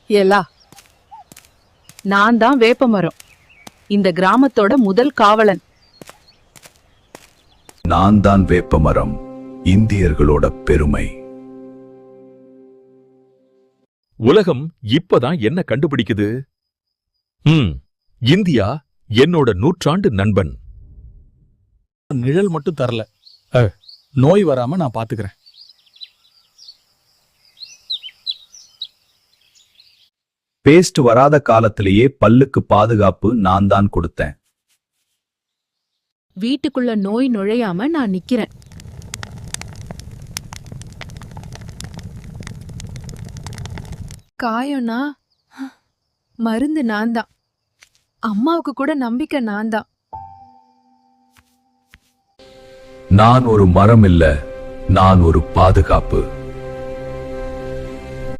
ஏலா, நான் தான் வேப்பமரம், இந்த கிராமத்தோட முதல் காவலன். நான் தான் வேப்பமரம், இந்தியர்களோட பெருமை. உலகம் இப்பதான் என்ன கண்டுபிடிக்குது? இந்தியா என்னோட நூற்றாண்டு நண்பன். நிழல் மட்டும் தரல, நோய் வராம நான் பாத்துக்கிறேன். பேஸ்ட் வராத காலத்திலேயே பல்லுக்கு பாதுகாப்பு நான் தான் கொடுத்தேன். வீட்டுக்குள்ள நோய் நுழையாம நான் நிக்கிறேன். காயம்னா மருந்து நான் தான். அம்மாவுக்கு கூட நம்பிக்கை நான் தான். நான் ஒரு மரம் இல்ல, நான் ஒரு பாதுகாப்பு.